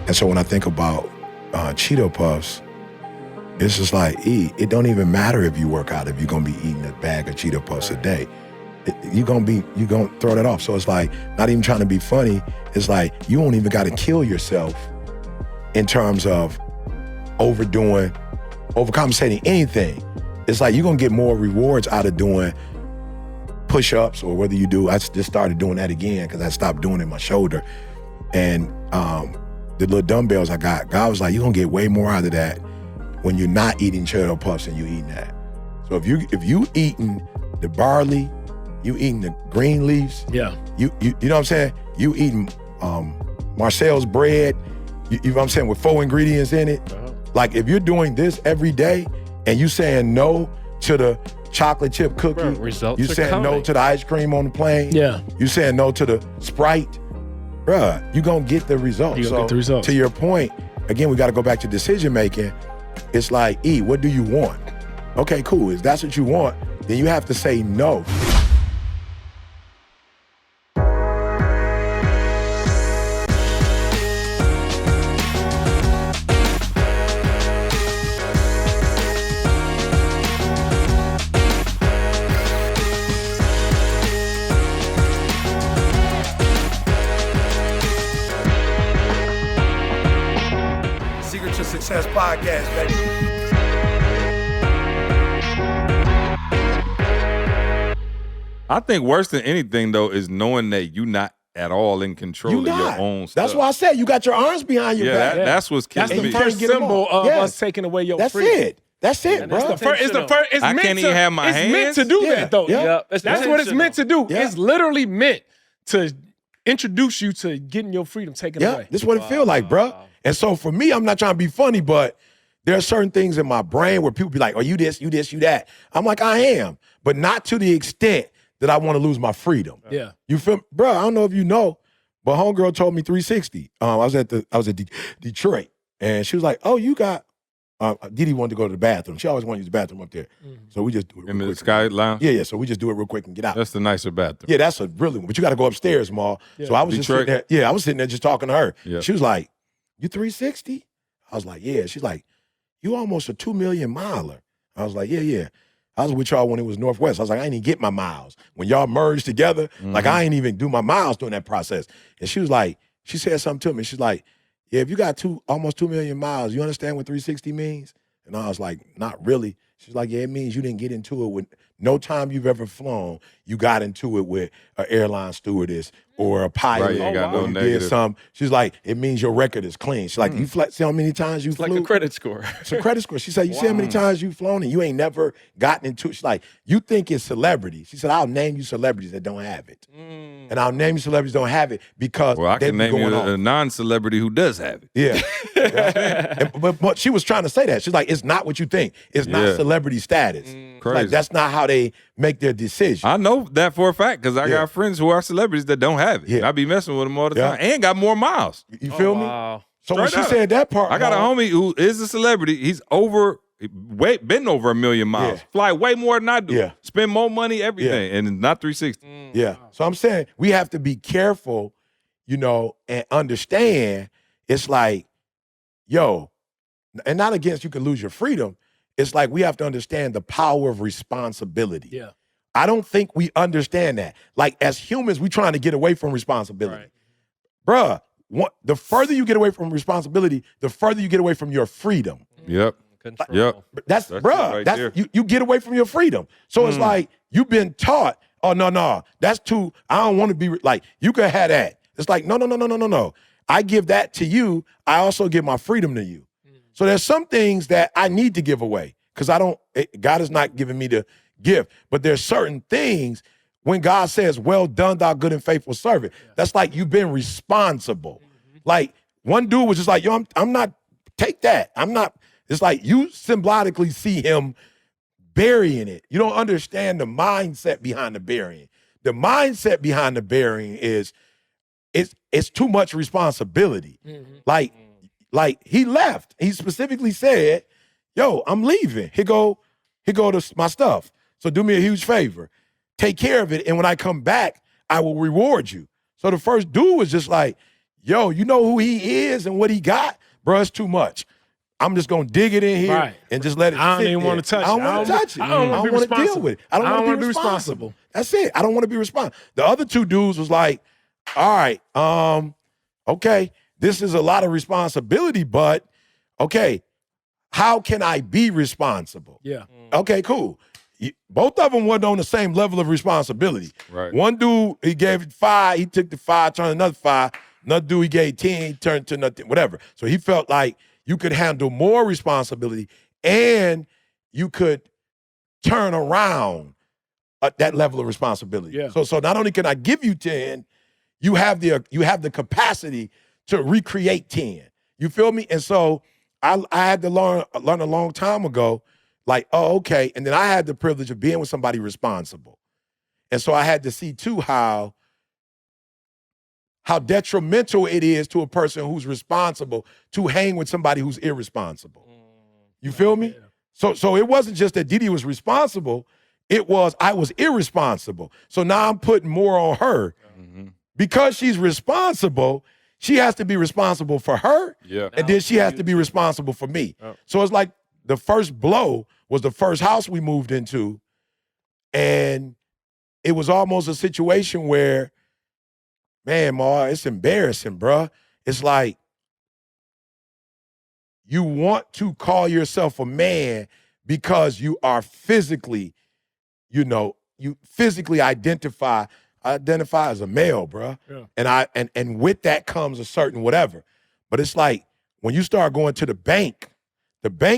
And so when I think about Cheeto Puffs, it's just like, it don't even matter if you work out, if you're gonna be eating a bag of Cheeto Puffs a day. You're gonna throw that off. So it's like, not even trying to be funny, it's like, you don't even gotta kill yourself in terms of overcompensating anything. It's like, you're gonna get more rewards out of doing push-ups, or whether you do, I just started doing that again because I stopped doing it in my shoulder. And the little dumbbells I got, God was like, you're gonna get way more out of that when you're not eating Cheeto Puffs and you eating that. So if you eating the barley, you eating the green leaves, you know what I'm saying? You eating Marcel's bread, you know what I'm saying, with 4 ingredients in it. Like, if you're doing this every day and you saying no to the chocolate chip cookie, you saying no to the ice cream on the plane, you saying no to the Sprite, bruh, you gonna get the results. Get the results. To your point, again, we gotta go back to decision making. It's like, what do you want? Okay, cool, if that's what you want, then you have to say no. Success Podcast, baby. I think worse than anything, though, is knowing that you're not at all in control of your own stuff. That's why I said you got your arms behind your back. That's what's killing me. That's the first symbol of us taking away your freedom. That's it, bro. It's the first. It's I can't even have my hands. It's meant to do that, though. That's what it's meant to do. Yeah. It's literally meant to introduce you to getting your freedom taken away. This is what it feels like, bro. And so for me, I'm not trying to be funny, but there are certain things in my brain where people be like, oh, you this, you that. I'm like, I am, but not to the extent that I want to lose my freedom. Yeah. You feel, bro, I don't know if you know, but homegirl told me 360. I was at Detroit, and she was like, oh, you got, Didi wanted to go to the bathroom. She always wanted to use the bathroom up there. So we just do it real in quick. the Sky Lounge? Yeah, so we just do it real quick and get out. That's the nicer bathroom. Yeah, that's a really one, but you got to go upstairs, Ma. So I was just sitting there. Yeah, I was sitting there just talking to her. Yeah. She was like, you 360? I was like, yeah. She's like, you almost a 2 million miler. I was like, yeah. I was with y'all when it was Northwest. I was like, I ain't even get my miles. When y'all merged together, like I ain't even do my miles during that process. And she was like, she said something to me. She's like, yeah, if you got almost 2 million miles, you understand what 360 means? And I was like, not really. She's like, yeah, it means you didn't get into it with no time you've ever flown. You got into it with an airline stewardess or a pilot, or you did something. She's like, it means your record is clean. She's like, you see how many times you flew? Like a credit score. It's a credit score. She said, you see how many times you've flown and you ain't never gotten into it. She's like, you think it's celebrity. She said, I'll name you celebrities that don't have it. And I'll name you celebrities that don't have it because I they can be name going you on. a non-celebrity who does have it. Yeah. But she was trying to say that. She's like, it's not what you think. It's not celebrity status. Crazy. Like, that's not how they make their decision. I know that for a fact because I got friends who are celebrities that don't have it. Yeah. I be messing with them all the time and got more miles. You feel me? So when she said that part, I got a homie who is a celebrity. He's been over 1 million miles. Fly way more than I do. Yeah. Spend more money, everything, and it's not 360. Yeah. So I'm saying we have to be careful, and understand it's like, yo, and not against you can lose your freedom. It's like we have to understand the power of responsibility. Yeah. I don't think we understand that. Like, as humans, we trying to get away from responsibility. Bruh, the further you get away from responsibility, the further you get away from your freedom. Yep. Control. Yep. That's you get away from your freedom. So it's like you've been taught, oh, no, that's too, I don't want to be, like, you can have that. It's like, no. I give that to you. I also give my freedom to you. So there's some things that I need to give away because God is not giving me the gift. But there's certain things when God says, well done, thou good and faithful servant, that's like you've been responsible. Like, one dude was just like, yo, I'm not, take that. I'm not, it's like you symbolically see him burying it. You don't understand the mindset behind the burying. The mindset behind the burying is it's too much responsibility. Like he left. He specifically said, yo, I'm leaving. Here go my stuff. So do me a huge favor. Take care of it. And when I come back, I will reward you. So the first dude was just like, yo, you know who he is and what he got? Bro, it's too much. I'm just going to dig it in here and just let it I don't sit even there. want to touch it. I don't want to touch it. I don't want to deal with it. I don't want to be responsible. That's it. I don't want to be responsible. The other two dudes was like, all right, okay, this is a lot of responsibility, but okay, how can I be responsible? Yeah. Okay, cool. Both of them wasn't on the same level of responsibility. Right. One dude, he gave it 5, he took the 5, turned another 5. Another dude, he gave 10, he turned to nothing, whatever. So he felt like you could handle more responsibility and you could turn around that level of responsibility. Yeah. So not only can I give you 10, you have the capacity to recreate 10. You feel me? And so I had to learn a long time ago, like, oh, okay. And then I had the privilege of being with somebody responsible. And so I had to see too how detrimental it is to a person who's responsible to hang with somebody who's irresponsible. You feel me? Yeah. So it wasn't just that Didi was responsible, it was I was irresponsible. So now I'm putting more on her. Mm-hmm. Because she's responsible, she has to be responsible for her, and then she has to be responsible for me. So it's like the first blow was the first house we moved into, and it was almost a situation where, man, Ma, it's embarrassing, bruh. It's like you want to call yourself a man because you are physically, you physically identify as a male, bruh. Yeah. And with that comes a certain whatever. But it's like when you start going to the bank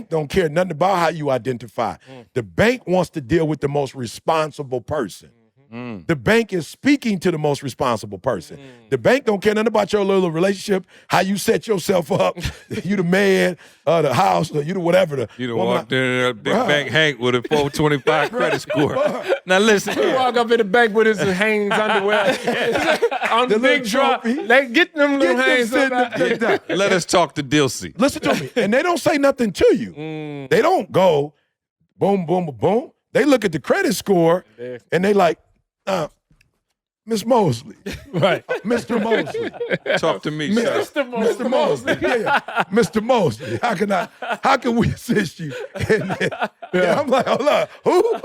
don't care nothing about how you identify. The bank wants to deal with the most responsible person. The bank is speaking to the most responsible person. The bank don't care nothing about your little relationship, how you set yourself up. You the man of the house, or you the whatever. You done walked in a big bank Hank with a 425 credit score. Now listen. He walk up in the bank with his Hanes underwear on the big drop. They get them little Hanes. Let us talk to Dilsey. Listen to me. And they don't say nothing to you. They don't go boom, boom, boom. They look at the credit score and they like, Miss Mosley. Right. Mr. Mosley. Talk to me, Mr. Mosley. Yeah. Mr. Mosley. How can we assist you? And I'm like, hold up. Who?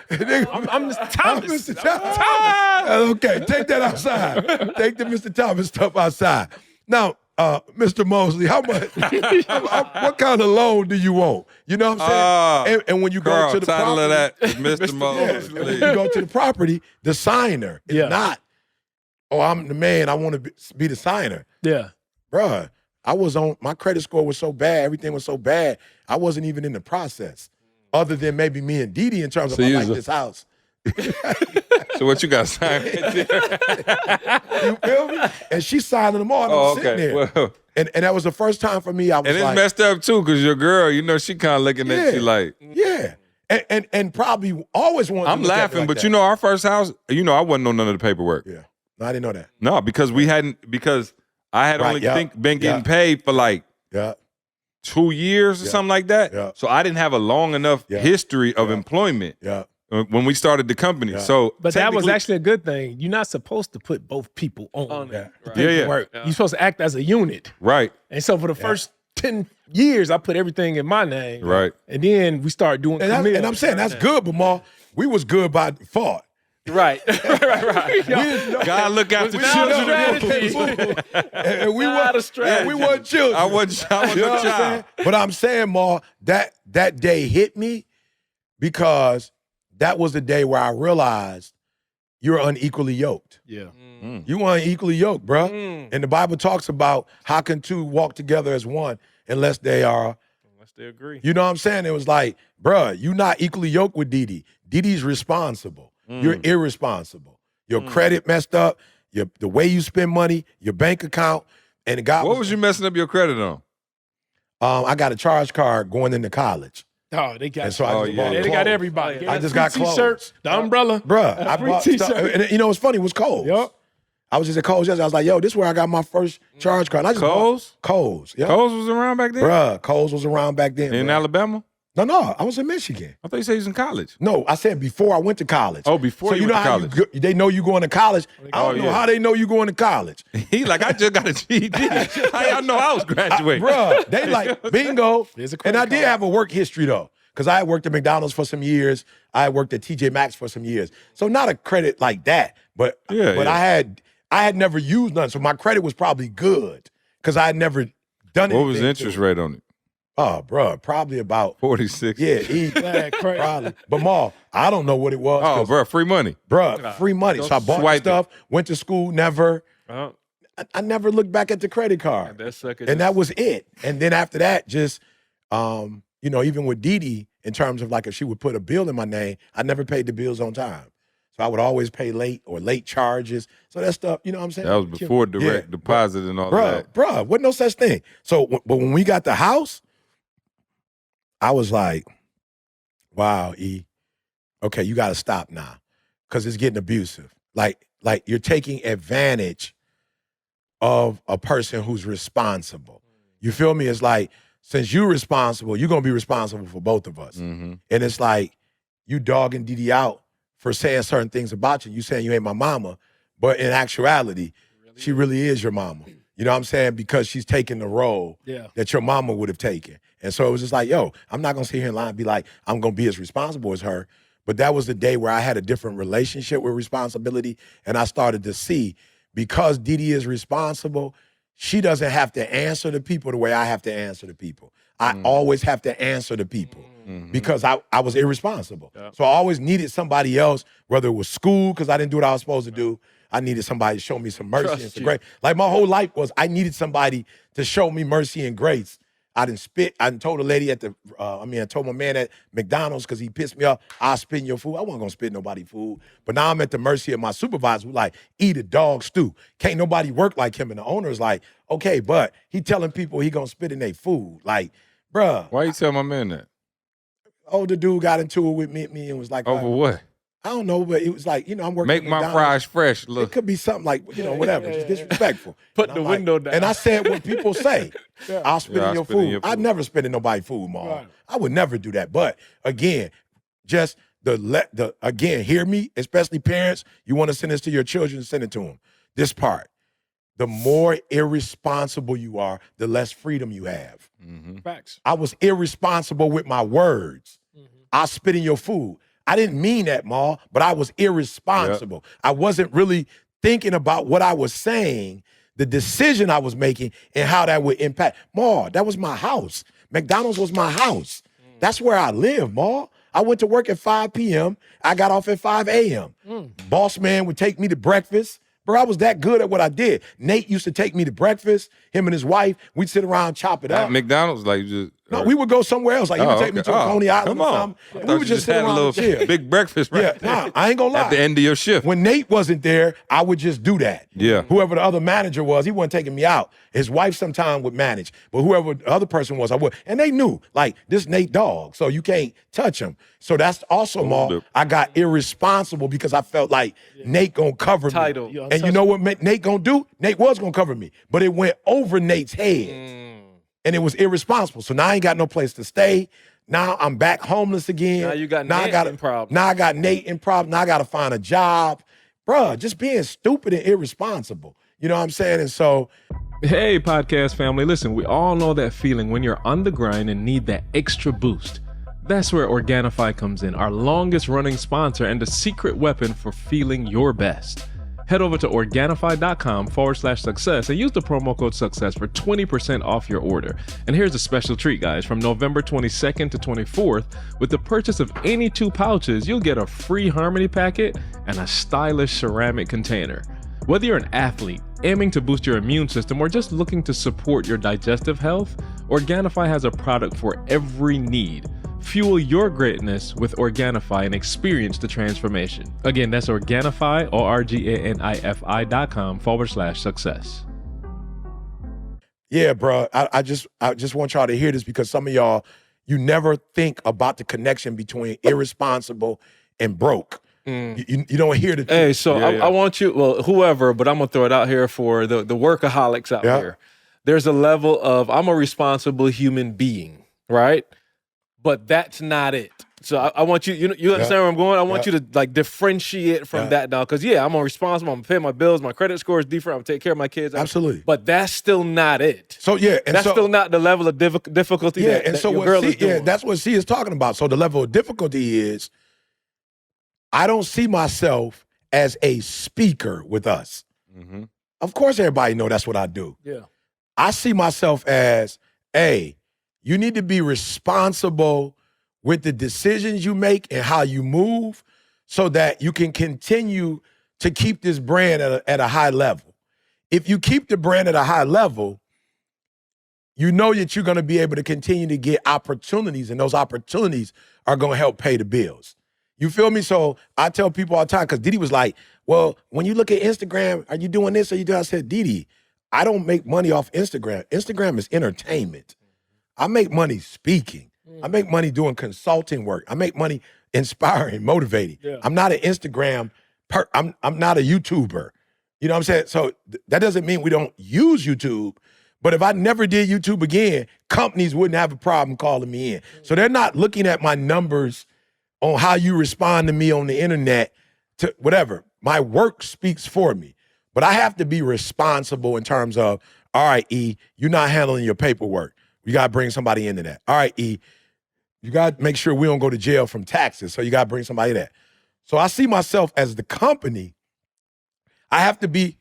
I'm Mr. Thomas. Mr. Thomas. Okay, take that outside. Take the Mr. Thomas stuff outside. Now, Mr. Mosley, how much? What kind of loan do you want? You know what I'm saying? And when you go to the title property, of that is Mr. Mosley. When you go to the property, the signer is not, I'm the man, I want to be the signer. Yeah. Bruh, my credit score was so bad, everything was so bad, I wasn't even in the process. Other than maybe me and Didi in terms of I like this house. So what you got signed? You feel me? And she's signing them all. And I'm sitting there. Well, and that was the first time for me. I was and it's like, messed up too, because your girl, she kind of looking at you like, and probably always wanted. I'm laughing, but our first house, I wasn't on none of the paperwork. Yeah, no, I didn't know that. No, because I had only been getting paid for like 2 years or something like that. Yeah. So I didn't have a long enough history of employment. Yeah. When we started the company. So but that was actually a good thing. You're not supposed to put both people on that. Right. Paperwork. Yeah. You're supposed to act as a unit. Right. And so for the first 10 years, I put everything in my name. Right. And then we started doing and I'm saying that's good, but Ma, we was good by default. Right. right. God look after children. And we weren't children. I wasn't a child. But I'm saying, Ma, that day hit me because that was the day where I realized you're unequally yoked. Yeah. You are unequally yoked, bro. And the Bible talks about how can two walk together as one unless they agree. You know what I'm saying? It was like, bruh, you're not equally yoked with Didi. Didi's responsible. You're irresponsible. Your credit messed up. The way you spend money, your bank account, and God. What was you messing up your credit on? I got a charge card going into college. Oh, they got. And so they got everybody. I just got clothes. T-shirts, the umbrella, bruh. I bought stuff, and you know what's funny? It was Kohl's. Yep. I was just at Kohl's yesterday. I was like, yo, this is where I got my first charge card. And I just Kohl's? Kohl's. Yep. Kohl's was around back then? Bruh, Kohl's was around back then. In Alabama? No, I was in Michigan. I thought you said he was in college. No, I said before I went to college. Oh, before you went to college. They know you going to college. I don't know how they know you going to college. He like, I just got a GED. How y'all know I was graduating? Bruh, they like, bingo. And I did have a work history, though, because I had worked at McDonald's for some years. I had worked at TJ Maxx for some years. So not a credit like that, but I had never used none, so my credit was probably good because I had never done it. What was the interest rate on it? Oh, bro, probably about 46. Yeah, probably. But Ma, I don't know what it was. Oh, bro, free money. Bro, free money. So I bought stuff, went to school, never. I never looked back at the credit card. And that was it. And then after that, just, even with Dee Dee, in terms of like if she would put a bill in my name, I never paid the bills on time. So I would always pay late or late charges. So that stuff, you know what I'm saying? That was before direct deposit and all that. Bro, wasn't no such thing. So, but when we got the house, I was like, wow, E, okay, you got to stop now because it's getting abusive. Like you're taking advantage of a person who's responsible. You feel me? It's like, since you're responsible, you're going to be responsible for both of us. Mm-hmm. And it's like you dogging Dee Dee out for saying certain things about you. You saying you ain't my mama, but in actuality, she really is your mama. You know what I'm saying? Because she's taking the role that your mama would have taken. And so it was just like, yo, I'm not going to sit here and lie and be like, I'm going to be as responsible as her. But that was the day where I had a different relationship with responsibility. And I started to see, because Dee Dee is responsible, she doesn't have to answer to people the way I have to answer to people. I always have to answer to people because I was irresponsible. Yep. So I always needed somebody else, whether it was school, because I didn't do what I was supposed to do. I needed somebody to show me some mercy and some grace. Like my whole life was, I needed somebody to show me mercy and grace. I didn't spit. I told a lady at I told my man at McDonald's because he pissed me off, I'll spit in your food. I wasn't going to spit nobody food. But now I'm at the mercy of my supervisor who like, eat a dog stew. Can't nobody work like him. And the owner's like, okay, but he telling people he going to spit in their food. Like, bruh. Why you tell my man that? Oh, the dude got into it with me and was like. Over what? I don't know, but it was like, I'm working. Make my fries fresh. Look. It could be something like, whatever. It's disrespectful. Put the window down. And I said what people say. I'll spit in your food. I'd never spit in nobody's food, Mom. Right. I would never do that. But again, just again, hear me, especially parents, you want to send this to your children, send it to them. This part. The more irresponsible you are, the less freedom you have. Mm-hmm. Facts. I was irresponsible with my words. Mm-hmm. I'll spit in your food. I didn't mean that, Ma, but I was irresponsible. Yep. I wasn't really thinking about what I was saying, the decision I was making, and how that would impact. Ma, that was my house. McDonald's was my house. That's where I live, Ma. I went to work at 5 p.m. I got off at 5 a.m. Boss man would take me to breakfast. Bro, I was that good at what I did. Nate used to take me to breakfast. Him and his wife, we'd sit around, chop it up. At McDonald's, like just. No, we would go somewhere else. Like he would take me to Coney Island or something. We would just sit around and chill. Big breakfast, right? Yeah, I ain't gonna lie. At the end of your shift. When Nate wasn't there, I would just do that. Yeah. Whoever the other manager was, he wasn't taking me out. His wife sometime would manage, but whoever the other person was, I would. And they knew, like, this Nate dog, so you can't touch him. So that's also, Ma, I got irresponsible because I felt like Nate gonna cover me. And you know what Nate gonna do? Nate was gonna cover me, but it went over Nate's head. And it was irresponsible. So now I ain't got no place to stay. Now I'm back homeless again. Now you got Nate in problems. Now I got Nate in problems. Now I got to find a job. Bruh, just being stupid and irresponsible. You know what I'm saying? And so. Hey, podcast family. Listen, we all know that feeling when you're on the grind and need that extra boost. That's where Organifi comes in, our longest running sponsor and the secret weapon for feeling your best. Head over to Organifi.com/success and use the promo code success for 20% off your order. And here's a special treat, guys. From November 22nd to 24th, with the purchase of any 2 pouches, you'll get a free Harmony packet and a stylish ceramic container. Whether you're an athlete, aiming to boost your immune system, or just looking to support your digestive health, Organifi has a product for every need. Fuel your greatness with Organifi and experience the transformation. Again, that's Organifi, Organifi.com/success. Yeah, bro. I just want y'all to hear this because some of y'all, you never think about the connection between irresponsible and broke. You don't hear the truth. Hey, so I want you, well, whoever, but I'm going to throw it out here for the workaholics out here. There's a level of, I'm a responsible human being, right? but that's not it. So I want you understand where I'm going? I want you to like differentiate from that now. Because I'm responsible. I'm gonna pay my bills. My credit score is different. I'm gonna take care of my kids. Absolutely. But that's still not it. So and that's still not the level of difficulty that your girl is doing. Yeah, that's what C is talking about. So the level of difficulty is, I don't see myself as a speaker with us. Mm-hmm. Of course, everybody know that's what I do. Yeah. I see myself as, hey, you need to be responsible with the decisions you make and how you move so that you can continue to keep this brand at a high level. If you keep the brand at a high level, you know that you're going to be able to continue to get opportunities, and those opportunities are going to help pay the bills. You feel me? So I tell people all the time, because Didi was like, well, when you look at Instagram, are you doing this or you doing? I said, Didi, I don't make money off Instagram. Instagram is entertainment. I make money speaking. I make money doing consulting work. I make money inspiring, motivating. Yeah. I'm not an Instagram I'm not a YouTuber. You know what I'm saying? So that doesn't mean we don't use YouTube, but if I never did YouTube again, companies wouldn't have a problem calling me in. So they're not looking at my numbers on how you respond to me on the internet to whatever. My work speaks for me. But I have to be responsible in terms of, all right, E, you're not handling your paperwork. You got to bring somebody into that. All right, E, you got to make sure we don't go to jail from taxes, so you got to bring somebody there. So I see myself as the company. I have to be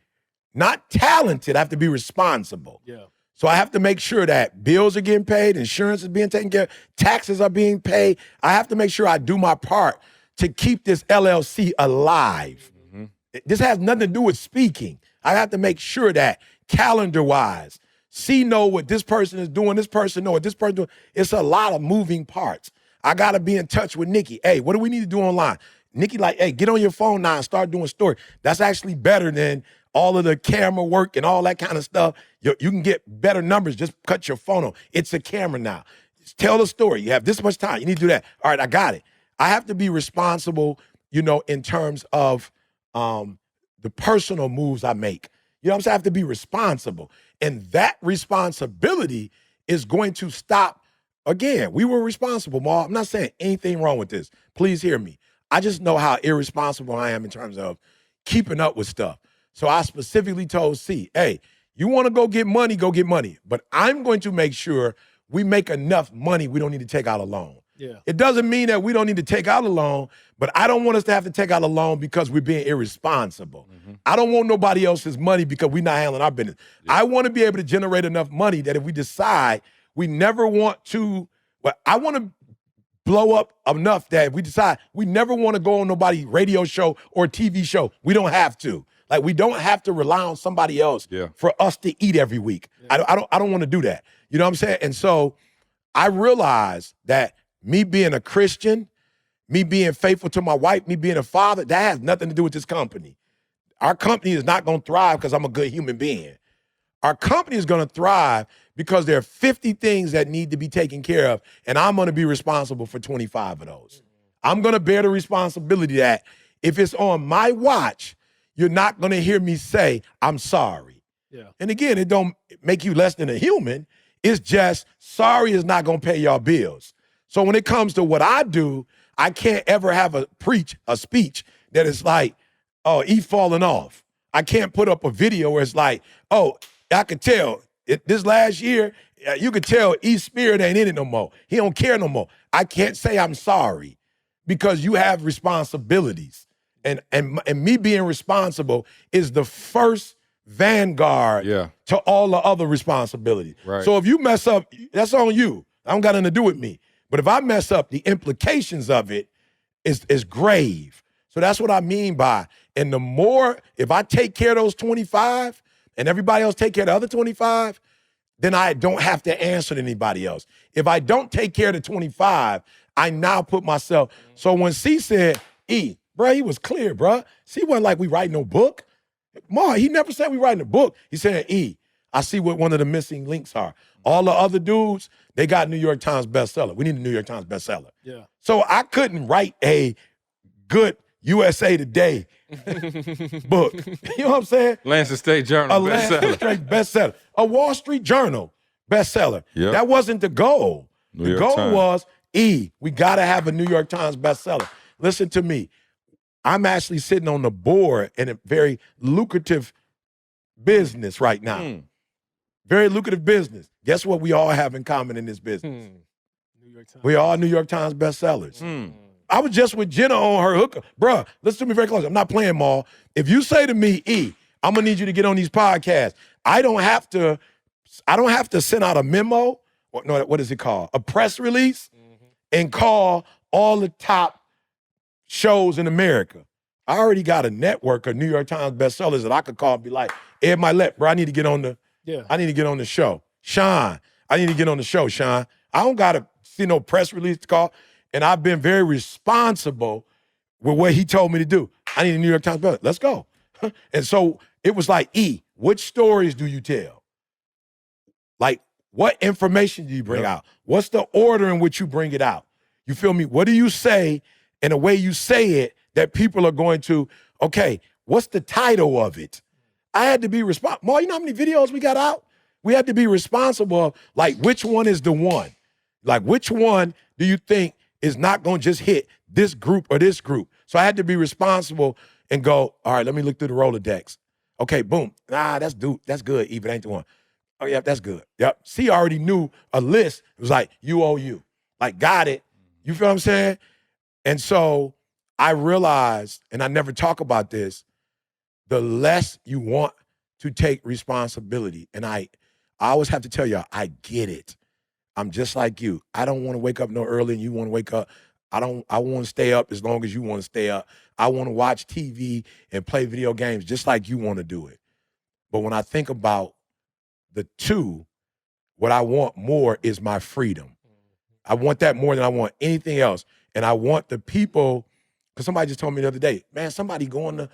not talented. I have to be responsible. Yeah. So I have to make sure that bills are getting paid, insurance is being taken care of, taxes are being paid. I have to make sure I do my part to keep this LLC alive. Mm-hmm. This has nothing to do with speaking. I have to make sure that calendar-wise, C know what this person is doing, this person know what this person doing. It's a lot of moving parts. I got to be in touch with Nikki. Hey, what do we need to do online? Nikki like, hey, get on your phone now and start doing story. That's actually better than all of the camera work and all that kind of stuff. You can get better numbers. Just cut your phone on. It's a camera now. Just tell the story. You have this much time. You need to do that. All right, I got it. I have to be responsible, in terms of the personal moves I make. You know what I'm saying? I have to be responsible. And that responsibility is going to stop. Again, we were responsible, Ma. I'm not saying anything wrong with this. Please hear me. I just know how irresponsible I am in terms of keeping up with stuff. So I specifically told C, hey, you want to go get money, but I'm going to make sure we make enough money we don't need to take out a loan. Yeah. It doesn't mean that we don't need to take out a loan, but I don't want us to have to take out a loan because we're being irresponsible. Mm-hmm. I don't want nobody else's money because we're not handling our business. Yeah. I want to be able to generate enough money that if we decide we never want to, I want to blow up enough that if we decide we never want to go on nobody's radio show or TV show, we don't have to. Like, we don't have to rely on somebody else for us to eat every week. Yeah. I don't want to do that. You know what I'm saying? And so I realized that me being a Christian, me being faithful to my wife, me being a father, that has nothing to do with this company. Our company is not going to thrive because I'm a good human being. Our company is going to thrive because there are 50 things that need to be taken care of, and I'm going to be responsible for 25 of those. I'm going to bear the responsibility that if it's on my watch, you're not going to hear me say, I'm sorry. Yeah. And again, it don't make you less than a human. It's just sorry is not going to pay y'all bills. So when it comes to what I do, I can't ever have a speech that is like, oh, E falling off. I can't put up a video where it's like, oh, I could tell this last year, you could tell E's spirit ain't in it no more. He don't care no more. I can't say I'm sorry because you have responsibilities. And me being responsible is the first vanguard to all the other responsibilities. Right. So if you mess up, that's on you. I don't got nothing to do with me. But if I mess up, the implications of it is grave. So that's what I mean by, and the more, if I take care of those 25 and everybody else take care of the other 25, then I don't have to answer to anybody else. If I don't take care of the 25, I now put myself. So when C said, E, bro, he was clear, bro. C wasn't like we write no book. Ma, he never said we writing a book. He said, E, I see what one of the missing links are. All the other dudes, they got New York Times bestseller. We need a New York Times bestseller. Yeah. So I couldn't write a good USA Today book. You know what I'm saying? Lansing State Journal bestseller. Lansing State bestseller. A Wall Street Journal bestseller. Yep. That wasn't the goal. The goal was, E, we got to have a New York Times bestseller. Listen to me. I'm actually sitting on the board in a very lucrative business right now. Very lucrative business. Guess what we all have in common in this business? New York Times. We all New York Times bestsellers. I was just with Jenna on her hookup. Bruh, listen to me very close. I'm not playing, Maul. If you say to me, E, I'm going to need you to get on these podcasts, I don't have to send out a memo, or no, what is it called? A press release, and call all the top shows in America. I already got a network of New York Times bestsellers that I could call and be like, Ed Milet, bro, I need to get on the show. Sean, I need to get on the show, Sean. I don't got to see no press release to call. And I've been very responsible with what he told me to do. I need a New York Times bestseller. Let's go. And so it was like, E, which stories do you tell? Like, what information do you bring out? What's the order in which you bring it out? You feel me? What do you say in a way you say it that people are going to, okay, what's the title of it? I had to be responsible. Maul, you know how many videos we got out? We had to be responsible of, like, which one is the one? Like, which one do you think is not going to just hit this group or this group? So I had to be responsible and go, all right, let me look through the Rolodex. Okay, boom. Nah, that's good. Even ain't the one. Oh, yeah, that's good. Yep. C already knew a list. It was like, you. Like, got it. You feel what I'm saying? And so I realized, and I never talk about this, the less you want to take responsibility. And I always have to tell y'all, I get it. I'm just like you. I don't want to wake up no early and you want to wake up. I want to stay up as long as you want to stay up. I want to watch TV and play video games just like you want to do it. But when I think about the two, what I want more is my freedom. I want that more than I want anything else. And I want the people, because somebody just told me the other day, man, somebody going to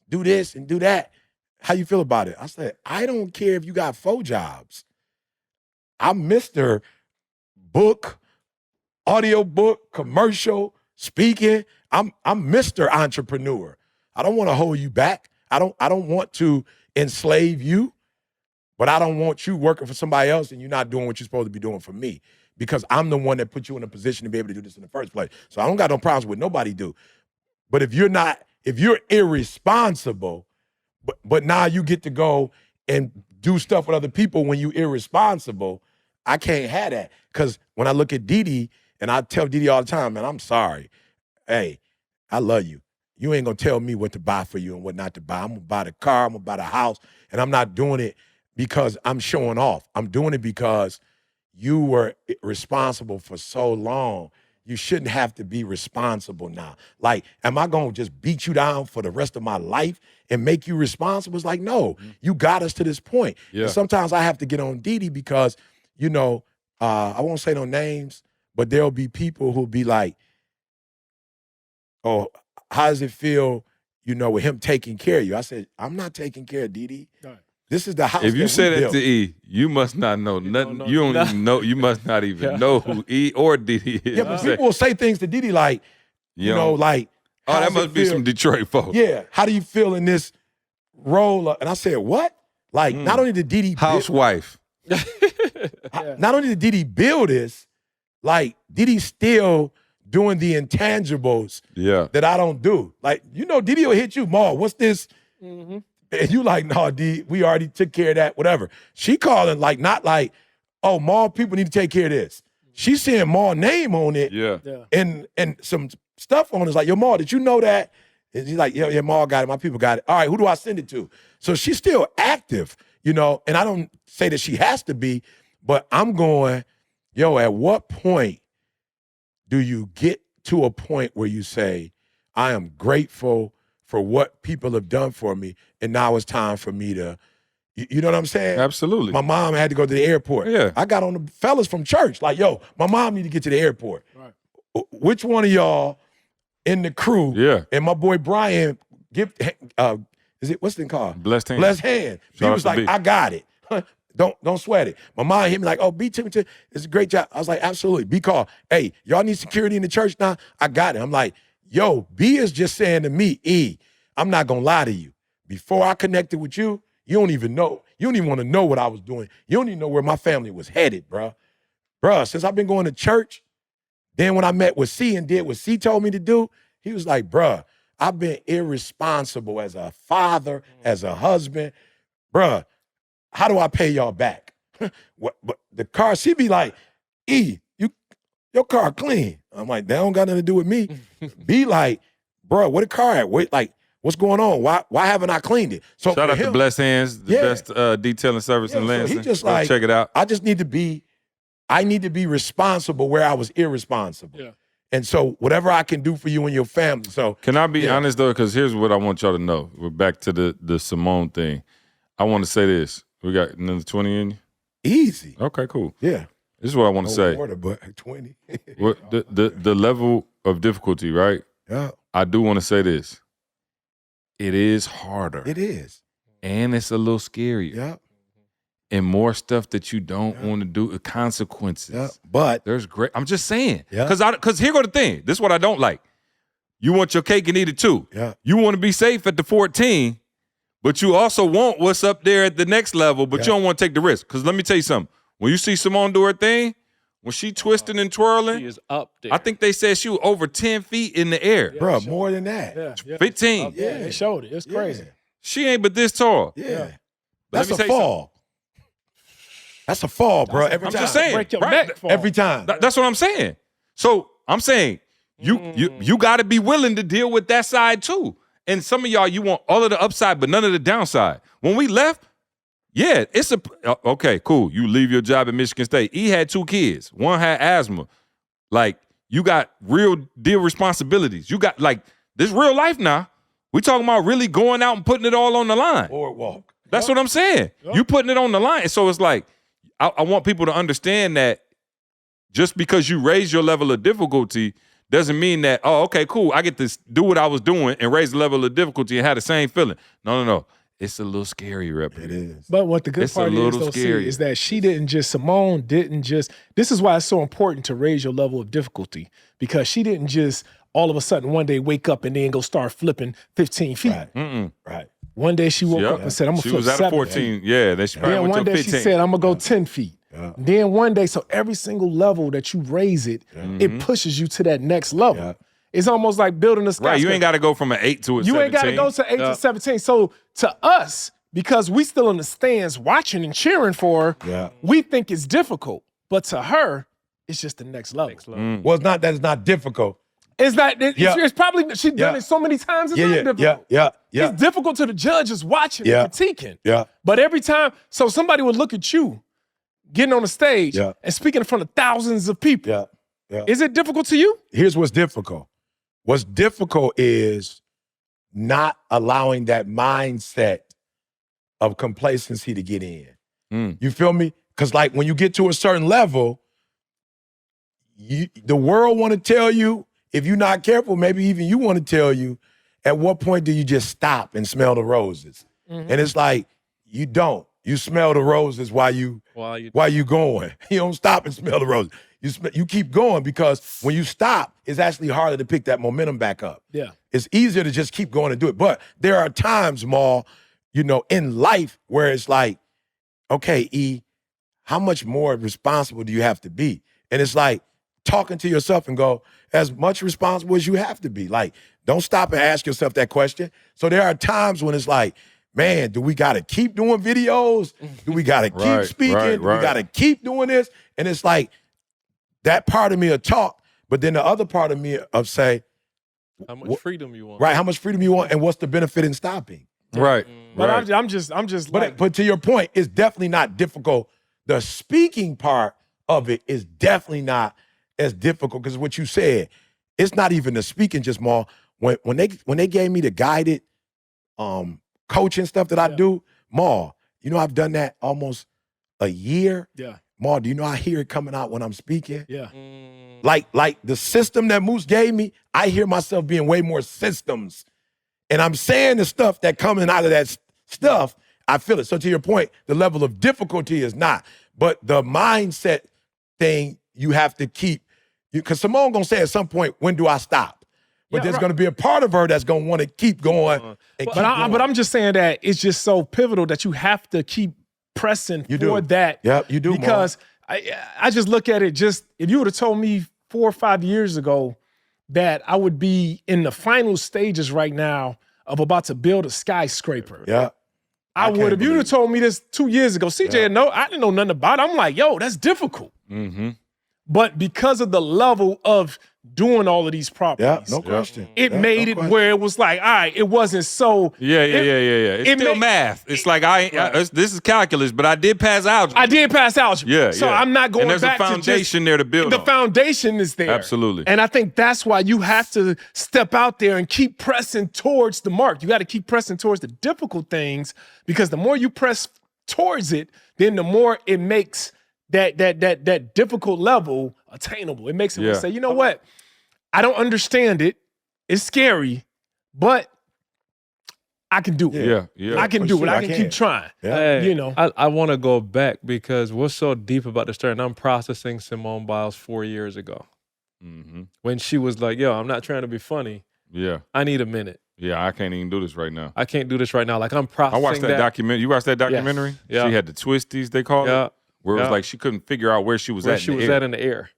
do this and do that. How you feel about it? I said, I don't care if you got 4 jobs. I'm Mr. Book, audio book, commercial, speaking. I'm Mr. Entrepreneur. I don't want to hold you back. I don't want to enslave you, but I don't want you working for somebody else and you're not doing what you're supposed to be doing for me, because I'm the one that put you in a position to be able to do this in the first place. So I don't got no problems with nobody do. But if you're irresponsible, but now you get to go and do stuff with other people when you irresponsible, I can't have that. Because when I look at Didi, and I tell Didi all the time, man, I'm sorry. Hey, I love you. You ain't gonna tell me what to buy for you and what not to buy. I'm gonna buy the car, I'm gonna buy the house, and I'm not doing it because I'm showing off. I'm doing it because you were responsible for so long. You shouldn't have to be responsible now. Like, am I gonna just beat you down for the rest of my life and make you responsible? It's like, no, you got us to this point. Yeah. And sometimes I have to get on Didi because, you know, I won't say no names, but there'll be people who'll be like, oh, how does it feel, you know, with him taking care of you? I said, I'm not taking care of Didi. Right. This is the house. If you that say we that built. to E, you must not know nothing. You don't even know. You must not even know who E or Didi is. Yeah, but people will say things to Didi like, you know, like, oh, how that does must it be feel? some Detroit folks. Yeah, how do you feel in this role? And I said, what? Like, not only did Didi Housewife. not only did Didi build this, like, Didi's still doing the intangibles that I don't do. Like, you know, Didi will hit you, Ma, what's this? And you like, no, D, we already took care of that, whatever. She calling like, not like, oh, Ma, people need to take care of this. She's seeing Ma name on it and some stuff on it. It's like, yo, Ma, did you know that? And she's like, yeah, Ma got it. My people got it. All right, who do I send it to? So she's still active, you know, and I don't say that she has to be, but I'm going, yo, at what point do you get to a point where you say, I am grateful for what people have done for me, and now it's time for me to, you know what I'm saying? Absolutely. My mom had to go to the airport. Yeah. I got on the fellas from church, like, yo, my mom need to get to the airport. Right. Which one of y'all in the crew? Yeah. And my boy Brian, is it, what's the thing called? Blessed hand. Blessed hand. He Shout was out to like, B. I got it. Don't sweat it. My mom hit me like, oh, B Timothy, it's a great job. I was like, absolutely. B call. Hey, y'all need security in the church now? I got it. I'm like, yo, B is just saying to me, E, I'm not gonna lie to you. Before I connected with you, you don't even know. You don't even want to know what I was doing. You don't even know where my family was headed, bro. Bruh, since I've been going to church, Then when I met with C and did what C told me to do, he was like, bruh, I've been irresponsible as a father, as a husband. Bruh, how do I pay y'all back? But the car, she be like, E, your car clean. I'm like, that don't got nothing to do with me. Be like, bruh, where the car at? Wait, like, what's going on? Why haven't I cleaned it? So shout out him, to Blessed Hands, the best detailing service in so Lansing. he just Go like, check it out. I need to be responsible where I was irresponsible. Yeah. And so whatever I can do for you and your family. So Can I be honest though? Because here's what I want y'all to know. We're back to the Simone thing. I want to say this. We got another 20 in you? easy. Okay, cool. Yeah. This is what I want to say. Water, but 20. What the level of difficulty, right? Yeah. I do want to say this. It is harder. It is. And it's a little scarier. Yeah. And more stuff that you don't want to do, consequences. Yeah. But There's great. I'm just saying. Yeah. Because here go the thing. This is what I don't like. You want your cake and eat it too. yeah. You want to be safe at the 14, but you also want what's up there at the next level, but you don't want to take the risk. Because let me tell you something. When you see Simone do her thing, when she twisting and twirling, She is up there. I think they said she was over 10 feet in the air. Bro, more than that. Yeah. 15. Yeah, they showed it. It's crazy. She ain't but this tall. Yeah. But That's let me a tell you fall. That's a fall, bro. Every I'm time. just saying. Break your right? neck. Fall. Every time. That's what I'm saying. So I'm saying you got to be willing to deal with that side too. And some of y'all, you want all of the upside, but none of the downside. When we left, yeah, it's okay, cool. You leave your job at Michigan State. E had 2 kids. One had asthma. Like, you got real deal responsibilities. You got, like, this real life now. We talking about really going out and putting it all on the line. Boardwalk. That's what I'm saying. You putting it on the line. So it's like, I want people to understand that just because you raise your level of difficulty doesn't mean that, oh, okay, cool, I get to do what I was doing and raise the level of difficulty and have the same feeling. No. It's a little scary up here. It is. But what the good It's a part is, little though, see, scary. is that Simone didn't just, this is why it's so important to raise your level of difficulty, because she didn't just all of a sudden one day wake up and then go start flipping 15 feet. Right. Right. One day she woke up and said, I'm going to She flip was at 7 a 14. Yeah, then she probably Then went one to a day 15. she said, I'm going to go 10 feet. Yeah. Then one day, so every single level that you raise it, it pushes you to that next level. Yeah. It's almost like building a skyscraper. Right, you ain't got to go from an 8 to a 17. You ain't got to go to 8 to 17. So to us, because we still in the stands watching and cheering for her, Yeah. we think it's difficult. But to her, it's just the next level. Well, it's not that it's not difficult. It's not. It's probably she's done Yeah. it so many times. It's not difficult. Yeah. It's difficult to the judges watching and critiquing. Yeah. But every time, so somebody would look at you getting on the stage Yeah. and speaking in front of thousands of people. Yeah. Yeah. Is it difficult to you? Here's what's difficult. What's difficult is not allowing that mindset of complacency to get in. You feel me? Because like when you get to a certain level, the world want to tell you, if you're not careful, maybe even you want to tell you, at what point do you just stop and smell the roses? And it's like, you don't. You smell the roses while you going. You don't stop and smell the roses. You keep going, because when you stop, it's actually harder to pick that momentum back up. Yeah. It's easier to just keep going and do it. But there are times, Maul, in life where it's like, okay, E, how much more responsible do you have to be? And it's like talking to yourself and go, as much responsible as you have to be. Like, don't stop and ask yourself that question. So there are times when it's like, man, do we got to keep doing videos? Do we got to keep speaking? Do we got to keep doing this? And it's like, that part of me will talk, but then the other part of me of say, How much freedom you want? right, how much freedom you want, and what's the benefit in stopping? Right. But right. I'm just But to your point, it's definitely not difficult. The speaking part of it is definitely not as difficult, because what you said, it's not even the speaking just more. When they gave me the guided coaching stuff that I do, Maul, I've done that almost a year. Yeah. Maul, do you know I hear it coming out when I'm speaking? Yeah. Like the system that Moose gave me, I hear myself being way more systems. And I'm saying the stuff that coming out of that stuff, I feel it. So to your point, the level of difficulty is not. But the mindset thing you have to keep, because Simone gonna say at some point, when do I stop? But there's gonna be a part of her that's gonna want to keep going. But I'm just saying that it's just so pivotal that you have to keep pressing for that. Yep, you do. Because I just look at it, just if you would have told me 4 or 5 years ago that I would be in the final stages right now of about to build a skyscraper. Yeah. I would have. You would have told me this 2 years ago. CJ, no, I didn't know nothing about it. I'm like, yo, that's difficult. Mm-hmm. But because of the level of doing all of these properties, no question. it made it where it was like, all right, it wasn't so. Yeah. It's still math. It's like this is calculus, but I did pass algebra. I did pass algebra. Yeah, so I'm not going and there's back a foundation there to build the on. foundation is there. Absolutely. And I think that's why you have to step out there and keep pressing towards the mark. You got to keep pressing towards the difficult things, because the more you press towards it, then the more it makes that difficult level attainable. It makes it say, you know what? I don't understand it. It's scary, but I can do it. Yeah. I can do it. I can keep trying. Yeah. Hey, I want to go back because what's so deep about the story, and I'm processing Simone Biles 4 years ago. Mm-hmm. When she was like, yo, I'm not trying to be funny. Yeah. I need a minute. Yeah, I can't even do this right now. I can't do this right now. Like, I'm processing I watched that documentary. You watched that documentary? Yes. Yeah. She had the twisties, they call it. Where it was like she couldn't figure out where she was at in the air.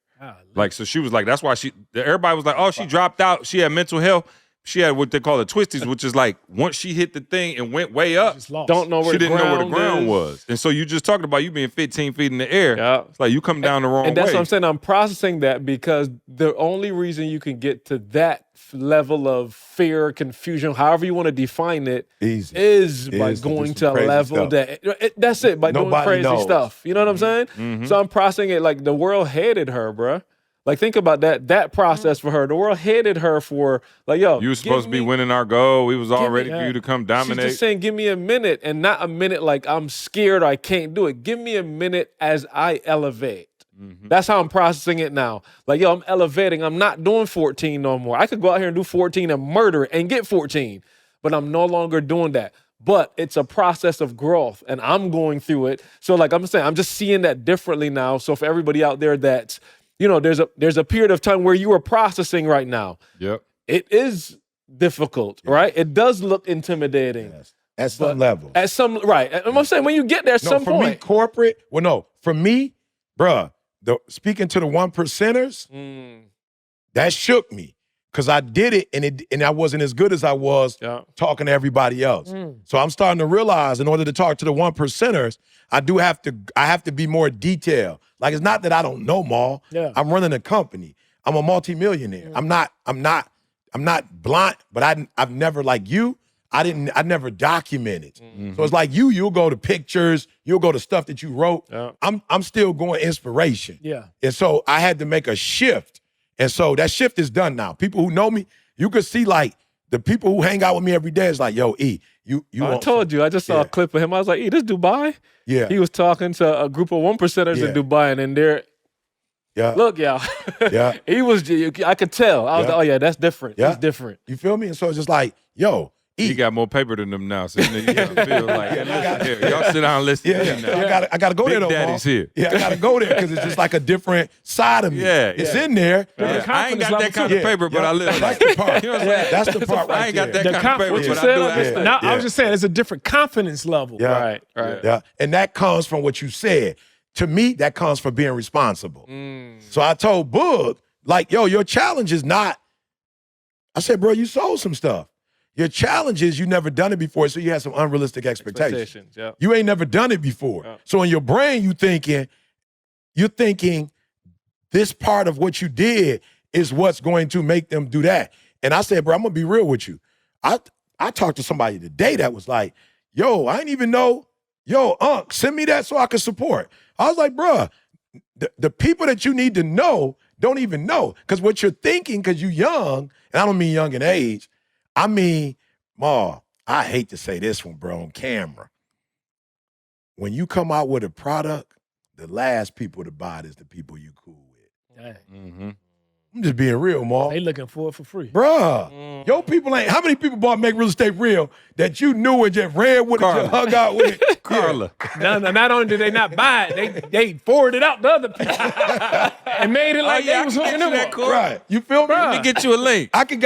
Like, so she was like, that's why everybody was like, oh, she dropped out. She had mental health. She had what they call the twisties, which is like once she hit the thing and went way up, don't know where she the didn't know where the ground ground is. was. And so you just talking about you being 15 feet in the air. Yeah. It's like you come down the wrong way. And that's what I'm saying. I'm processing that because the only reason you can get to that level of fear, confusion, however you want to define it, is by going to a level that's it, by doing crazy stuff. You know what I'm saying? Mm-hmm. So I'm processing it like the world hated her, bruh. Like, think about that process for her. The world hated her for, like, yo. You were supposed to be winning our goal. We was all ready for you to come dominate. She's just saying, give me a minute, and not a minute like I'm scared or I can't do it. Give me a minute as I elevate. Mm-hmm. That's how I'm processing it now. Like, yo, I'm elevating. I'm not doing 14 no more. I could go out here and do 14 and murder it and get 14, but I'm no longer doing that. But it's a process of growth, and I'm going through it. So, like I'm saying, I'm just seeing that differently now. So for everybody out there that's, there's a period of time where you are processing right now. Yep. It is difficult, right? It does look intimidating. Yes. At some level. At some, right. I'm saying when you get there at some point. For me, corporate, for me, bruh, speaking to the 1%ers, that shook me. Because I did it and I wasn't as good as I was talking to everybody else. So I'm starting to realize in order to talk to the 1%ers, I have to be more detailed. Like, it's not that I don't know Maul. Yeah. I'm running a company. I'm a multimillionaire. I'm not blind, but I've never, like you, I never documented. So it's like you'll go to pictures, you'll go to stuff that you wrote. Yeah. I'm still going inspiration. Yeah. And so I had to make a shift. And so that shift is done now. People who know me, you could see, like, the people who hang out with me every day is like, yo, E, you I told you, I just saw a clip of him. I was like, E, this Dubai? Yeah. He was talking to a group of 1%ers in Dubai, and then look, y'all. Yeah. I could tell. I was like, oh, yeah, that's different. Yeah. He's different. You feel me? And so it's just like, yo, He got more paper than them now, so you gotta feel like, y'all sit down and listen to me now. I gotta go Big there though, Daddy's Mom. here. Yeah, I gotta go there because it's just like a different side of me. It's in there. I ain't got that kind of paper, but I live That's like the part. You know what I'm saying? That's the part right I ain't got there. that kind of paper, what you but I said, do I have missed that. Now, I was just saying, it's a different confidence level. Yeah. Right. Yeah. And that comes from what you said. To me, that comes from being responsible. So I told Boog, like, yo, your challenge is not, I said, bro, you sold some stuff. Your challenge is you never done it before, so you had some unrealistic expectations. Yeah. You ain't never done it before. Yeah. So in your brain, you're thinking this part of what you did is what's going to make them do that. And I said, bro, I'm gonna be real with you. I talked to somebody today that was like, yo, I didn't even know, Unc, send me that so I can support. I was like, bro, the people that you need to know don't even know. Because what you're thinking, because you're young, and I don't mean young in age, I mean, Ma, I hate to say this one, bro, on camera. When you come out with a product, the last people to buy it is the people you cool with. Dang. I'm just being real, Ma. They looking for it for free. Bruh, yo people ain't, how many people bought Make Real Estate Real that you knew and just ran with it, just hung out with it? Carla. Not only did they not buy it, they forwarded out to other people and made it like they was hooking them up. Right. You feel me? Let me get you a link. I can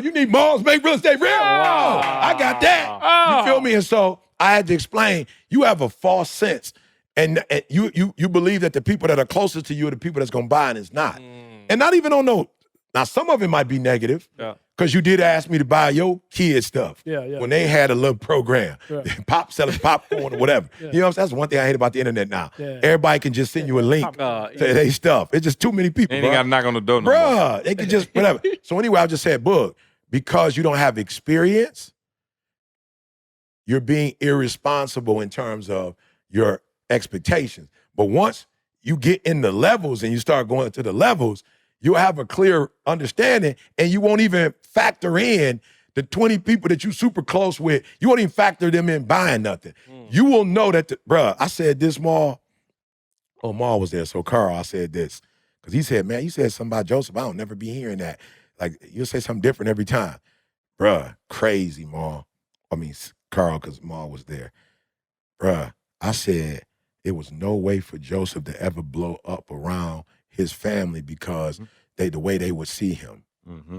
you need Mom's Make Real Estate Real? Wow. I got that. You feel me? And so I had to explain, you have a false sense. And you believe that the people that are closest to you are the people that's gonna buy, and it's not. And not even on no, now some of it might be negative. Yeah. Because you did ask me to buy your kid stuff. Yeah, yeah. When they had a little program. Right. Pop selling popcorn or whatever. You know what I'm saying? That's one thing I hate about the internet now. Yeah. Everybody can just send you a link to their stuff. It's just too many people, And you got to knock on the door no more. Bruh, they can just, whatever. So anyway, I just said, Boog, because you don't have experience, you're being irresponsible in terms of your expectations. But once you get in the levels and you start going to the levels, you'll have a clear understanding and you won't even factor in the 20 people that you super close with. You won't even factor them in buying nothing. You will know that, bruh, I said this, Maul. Oh, Maul was there. So Carl, I said this. Because he said, man, you said something about Joseph. I don't never be hearing that. Like, you'll say something different every time. Bruh, crazy, Maul. I mean, Carl, because Maul was there. Bruh, I said it was no way for Joseph to ever blow up around his family because the way they would see him.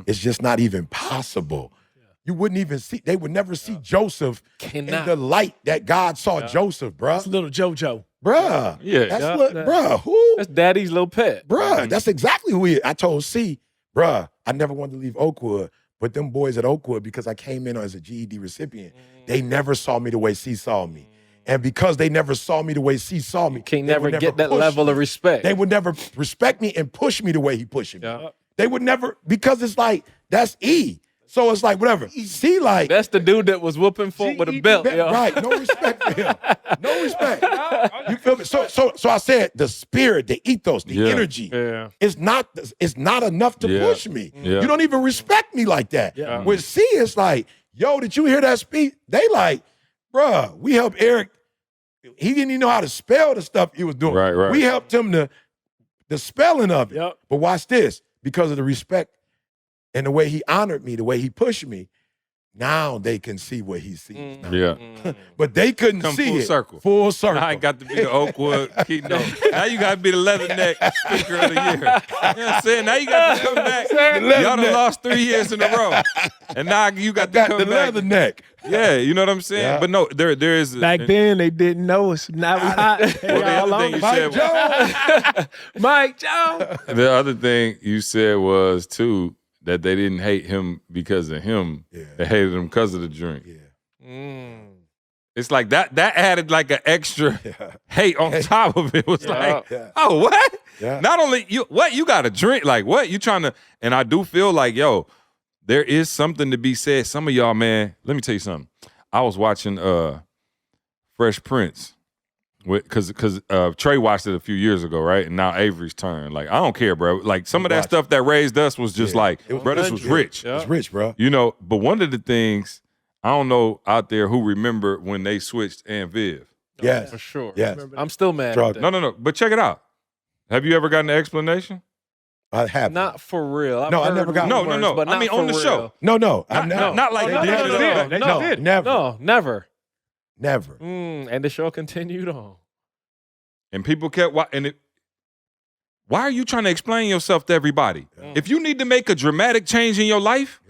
It's just not even possible. You wouldn't even see, they would never see Joseph in the light that God saw Joseph, bruh. It's little JoJo. Bruh. Yeah. Bruh, who? That's daddy's little pet. Bruh, that's exactly who he is. I told C, bruh, I never wanted to leave Oakwood, but them boys at Oakwood, because I came in as a GED recipient, they never saw me the way C saw me. And because they never saw me the way C saw me, Can't they never would get that push level me. of respect. They would never respect me and push me the way he pushed me. Yeah. They would never, because it's like, that's E. So it's like, whatever. C like. That's the dude that was whooping folk with a belt. Yo. Right, no respect for him. No respect. You feel me? So I said the spirit, the ethos, the energy. Yeah. It's not enough to push me. Yeah. You don't even respect me like that. Yeah. With C, it's like, yo, did you hear that speech? They like, bruh, we helped Eric. He didn't even know how to spell the stuff he was doing. Right. We helped him the spelling of it. Yep. But watch this, because of the respect and the way he honored me, the way he pushed me, now they can see what he sees. now. Yeah. But they couldn't Come see full it. circle. Full circle. Now I got to be the Oakwood Keaton. Now you got to be the Leatherneck Speaker of the Year. You know what I'm saying? Now you got to come back. Y'all done lost 3 years in a row. And now you got to come the back. leather neck. Yeah, you know what I'm saying? Yeah. But no, there is. Back then, they didn't know us. Now we hot. Well, the other thing you Mike said, Jones. Mike Jones. the other thing you said was too that they didn't hate him because of him. Yeah. They hated him because of the drink. Yeah. It's like that added like an extra hate on top of it. It was like, Yeah. oh, what? Yeah. Not only you got a drink, like what? You trying to, and I do feel like, yo, there is something to be said. Some of y'all, man, let me tell you something. I was watching Fresh Prince because Trey watched it a few years ago, right? And now Avery's turn. Like, I don't care, bro. Like, some of that stuff that raised us was just like, It was bro, this was country. rich. It's rich, bro. You know, but one of the things, I don't know out there who remember when they switched Aunt Viv. Yes. For sure. Yes. I'm still mad Drug. at that. No. But check it out. Have you ever gotten an explanation? I have. Not for real. I've No, I heard never got- rumors, No. but I not mean, for on the real. show. No. I never. Not like Oh, they no, did no, it no, up. They no, did. Never. No, never. Never. And the show continued on. And people kept watching it. Why are you trying to explain yourself to everybody? If you need to make a dramatic change in your life,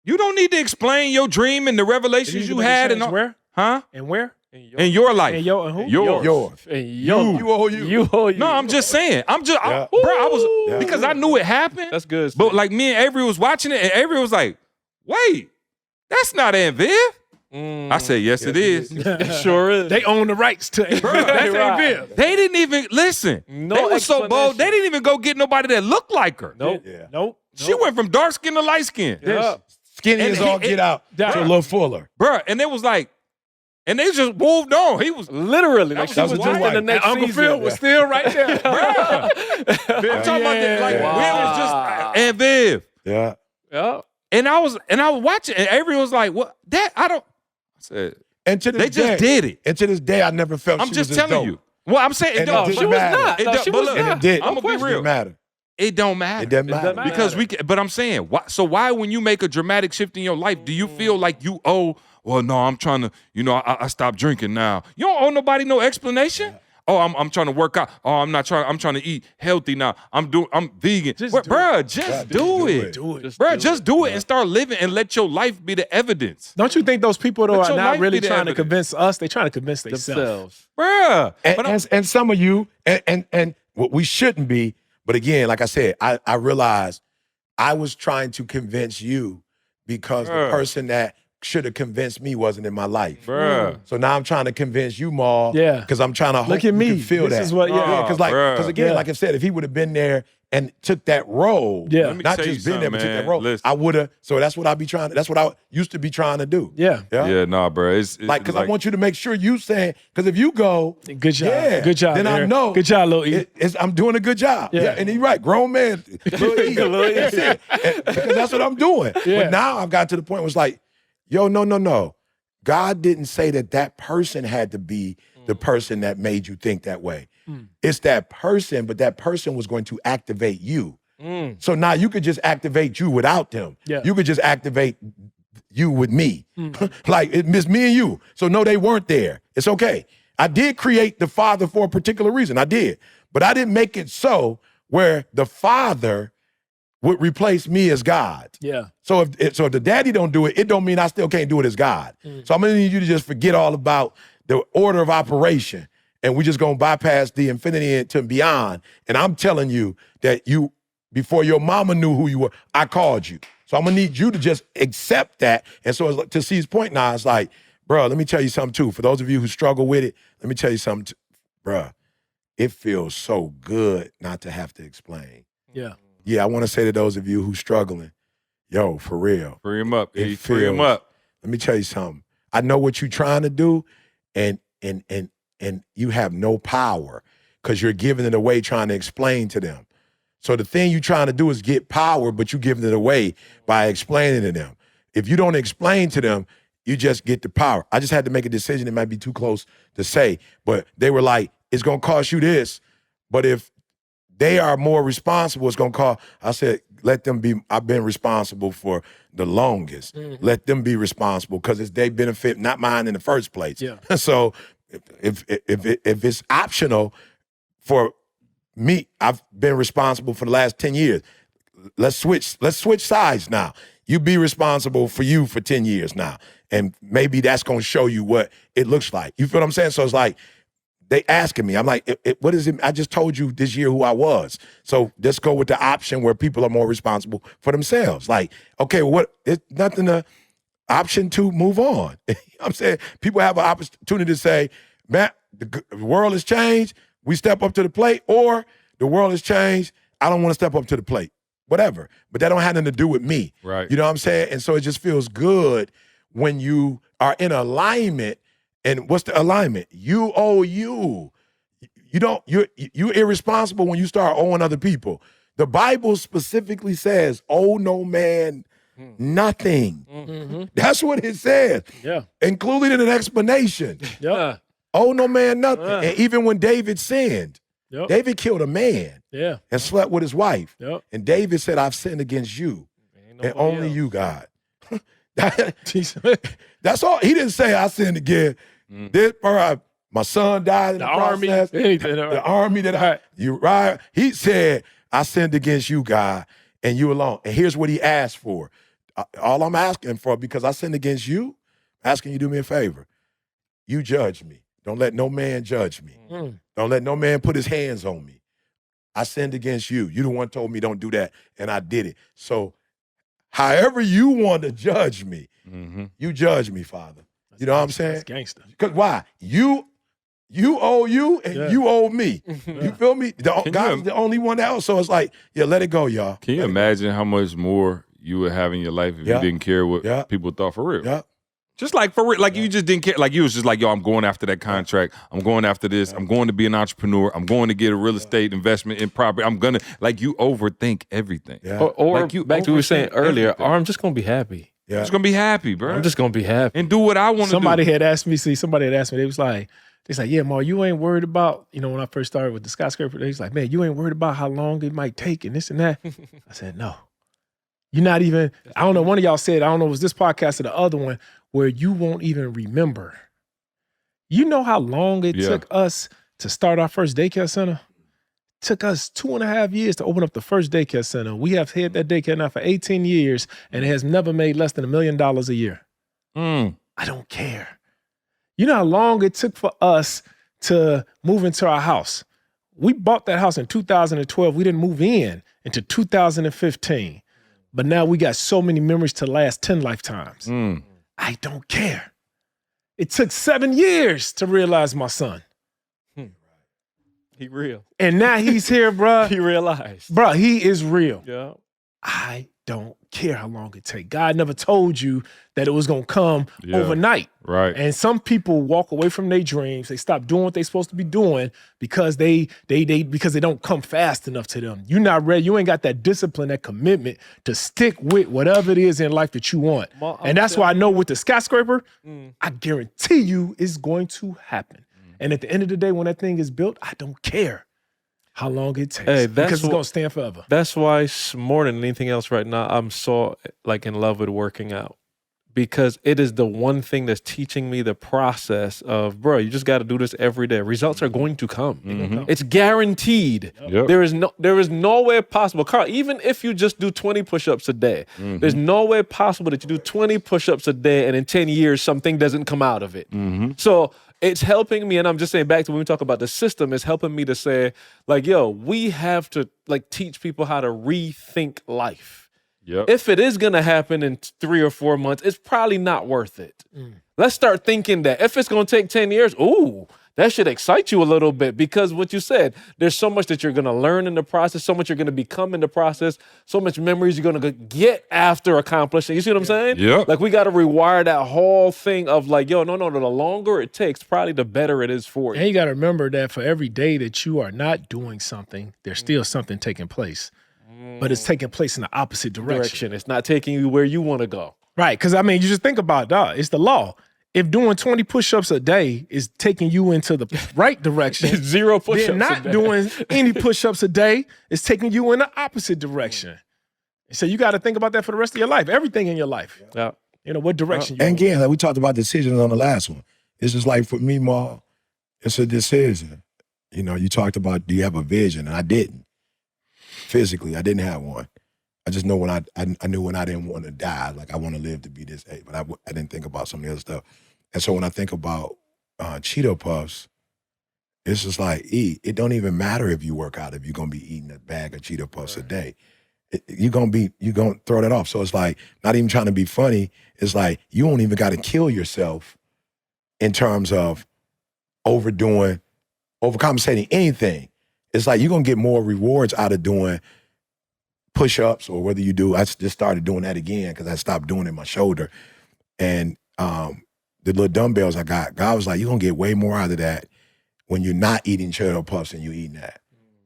you don't need to explain your dream and the revelations you had and all. Where Huh? and where In your life. and yo and who? Yours. Yours. And You owe you. You owe you. No, I'm just saying. Yeah. I was Yeah. because I knew it happened. That's good. But like me and Avery was watching it, and Avery was like, "Wait, that's not Aunt Viv." I said, "Yes, it is." It sure is. They own the rights to it. That's Right. Viv. They didn't even listen. No they were so bold. explanation. They didn't even go get nobody that looked like her. Nope. Yeah. Nope. She went from dark skin to light skin. Yeah. Skinny And as all he- get out. Yeah. To a little fuller. Bruh, and it was like, and they just moved on. He was, Literally. Like she That was was just in wife. the next And Uncle season. Phil was still right there. bruh. I'm talking about that, like, Yeah. where it was just Aunt Viv. Yeah. Yeah. And I was watching, and Avery was like, what? That, I don't, I said, And to this they just day, did it. And to this day, I never felt I'm she just was this telling dope. you. Well, I'm saying, it And don't, it She didn't was matter. not. It No, don't- she but was look, And not. it did. I'm gonna be It real. didn't matter. It don't matter. It doesn't It doesn't matter. matter. Because but I'm saying, why when you make a dramatic shift in your life, do you feel like you owe, well, no, I'm trying to, I stopped drinking now. You don't owe nobody no explanation. Oh, I'm trying to work out. Oh, I'm trying to eat healthy now. I'm vegan. Just do Bruh, it. just do it. Do it. Bruh, just do it and start living and let your life be the evidence. Don't you think those people though Let are your not life really be the trying to evidence. convince us? They trying to convince themselves. Themselves. Bruh. And some of you, and what we shouldn't be, But again, like I said, I realized I was trying to convince you because the person that should have convinced me wasn't in my life. Bruh. So now I'm trying to convince you, Maul. Yeah. Because I'm trying to hope Look at you me. can feel This that. is what, yeah. Because again, Yeah. like I said, if he would have been there and took that role, Yeah. Let me not tell you just been there, but took something, that role, man. Listen. I would have. So that's what I be trying. That's what I used to be trying to do. Yeah. Yeah, nah, bro. It's Like, because I want you to make sure you saying, because if you go, Good job. yeah, Good job. then I Aaron. know. Good job, Lil E. I'm doing a good job. Yeah. Yeah, and you're right, grown man, Lil E. That's it. Because that's what I'm doing. Yeah. But now I've got to the point where it's like, yo, no. God didn't say that person had to be the person that made you think that way. It's that person, but that person was going to activate you. So now you could just activate you without them. Yeah. You could just activate you with me. Like, it's me and you. So no, they weren't there. It's okay. I did create the Father for a particular reason. I did. But I didn't make it so where the Father would replace me as God. Yeah. So if the daddy don't do it, it don't mean I still can't do it as God. So I'm gonna need you to just forget all about the order of operation, and we just gonna bypass the infinity to beyond. And I'm telling you that you, before your mama knew who you were, I called you. So I'm gonna need you to just accept that. And so it's like, to C's point now, it's like, bro, let me tell you something too. For those of you who struggle with it, let me tell you something, bro. It feels so good not to have to explain. Yeah. Yeah, I want to say to those of you who struggling, yo, for real. free him up. It He free him feels- up. Let me tell you something. I know what you're trying to do, and you have no power because you're giving it away trying to explain to them. So the thing you're trying to do is get power, but you're giving it away by explaining to them. If you don't explain to them, you just get the power. I just had to make a decision. It might be too close to say, but they were like, it's going to cost you this, but if they are more responsible, it's going to cost. I said, let them be. I've been responsible for the longest. Let them be responsible because it's their benefit, not mine in the first place. Yeah. So if it's optional for me, I've been responsible for the last 10 years. Let's switch sides now. You be responsible for you for 10 years now. And maybe that's going to show you what it looks like. You feel what I'm saying? So it's like, they asking me, I'm like, what is it? I just told you this year who I was. So let's go with the option where people are more responsible for themselves. Like, okay, well, it's nothing to option to move on. You know what I'm saying? People have an opportunity to say, man, the world has changed. We step up to the plate, or the world has changed. I don't want to step up to the plate, whatever. But that don't have nothing to do with me. Right. You know what I'm saying? And so it just feels good when you are in alignment. And what's the alignment? You owe you. You're irresponsible when you start owing other people. The Bible specifically says, owe no man nothing. That's what it says. Yeah. Included in an explanation. Yeah. Owe no man nothing. And even when David sinned, Yep. David killed a man Yeah. and slept with his wife. Yep. And David said, I've sinned against you and only you, God. That's all. He didn't say I sinned again. This, my son died in the army, process. anything. The army that he said, I sinned against you, God, and you alone. And here's what he asked for. All I'm asking for, because I sinned against you, asking you to do me a favor. You judge me. Don't let no man judge me. Don't let no man put his hands on me. I sinned against you. You the one told me don't do that, and I did it. So however you want to judge me, you judge me, Father. You know what I'm saying? That's gangster. Because why? You owe you, and you owe me. You feel me? God's the only one else. So it's like, yeah, let it go, y'all. Can you imagine how much more you would have in your life if you didn't care what people thought for real? Yeah. Just like for real, like you just didn't care. Like you was just like, yo, I'm going after that contract. I'm going after this. I'm going to be an entrepreneur. I'm going to get a real estate investment in property. I'm gonna, like, you overthink everything. Yeah. Or Like you back to what we were saying overthink earlier, everything. I'm just gonna be happy. Yeah. Just gonna be happy, bro. I'm just gonna be happy. and do what I want to do. Somebody had asked me, they was like, yeah, Ma, you ain't worried about, when I first started with the skyscraper, they was like, man, you ain't worried about how long it might take and this and that. I said, no. You're not even, I don't know, one of y'all said, I don't know, it was this podcast or the other one, where you won't even remember. You know how long it took us to start our first daycare center? It took us 2.5 years to open up the first daycare center. We have had that daycare now for 18 years, and it has never made less than $1 million a year. I don't care. You know how long it took for us to move into our house? We bought that house in 2012. We didn't move in until 2015. But now we got so many memories to last 10 lifetimes. I don't care. It took 7 years to realize my son. He real. And now he's here, bruh. He realized. Bruh, he is real. Yeah. I don't care how long it takes. God never told you that it was going to come overnight. Right. And some people walk away from their dreams. They stop doing what they're supposed to be doing because they don't come fast enough to them. You're not ready. You ain't got that discipline, that commitment to stick with whatever it is in life that you want. And that's why I know with the skyscraper, I guarantee you it's going to happen. And at the end of the day, when that thing is built, I don't care how long it takes, because it's gonna stand forever. That's why more than anything else right now, I'm so like in love with working out, because it is the one thing that's teaching me the process of, bro, you just got to do this every day. Results are going to come. It's guaranteed. There is no way possible, Carl, even if you just do 20 push-ups a day, there's no way possible that you do 20 push-ups a day and in 10 years something doesn't come out of it. So it's helping me, and I'm just saying back to when we talk about the system, it's helping me to say, like, yo, we have to like teach people how to rethink life. If it is gonna happen in 3 or 4 months, it's probably not worth it. Let's start thinking that if it's gonna take 10 years, that should excite you a little bit, because what you said, there's so much that you're gonna learn in the process, so much you're gonna become in the process, so much memories you're gonna get after accomplishing. You see what I'm saying? Like, we gotta rewire that whole thing of like, yo, no, the longer it takes, probably the better it is for you. And you gotta remember that for every day that you are not doing something, there's still something taking place. But it's taking place in the opposite direction. It's not taking you where you wanna go. Right, because I mean, you just think about it, dog. It's the law. If doing 20 push-ups a day is taking you into the right direction, 0 push-ups then not doing any push-ups a day is taking you in the opposite direction. So you got to think about that for the rest of your life, everything in your life. You know, what direction you And want. again, like we talked about decisions on the last one. It's just like for me, Ma, it's a decision. You know, you talked about, do you have a vision? And I didn't. Physically, I didn't have one. I just know when I knew when I didn't want to die, like I want to live to be this age, but I didn't think about some of the other stuff. And so when I think about Cheeto Puffs, it's just like, it don't even matter if you work out, if you're going to be eating a bag of Cheeto Puffs a day. You're going to throw that off. So it's like, not even trying to be funny, it's like, you don't even got to kill yourself in terms of overcompensating anything. It's like, you're going to get more rewards out of doing push-ups, or whether you do, I just started doing that again because I stopped doing it in my shoulder. And the little dumbbells I got, God was like, you're going to get way more out of that when you're not eating Cheeto Puffs and you eating that.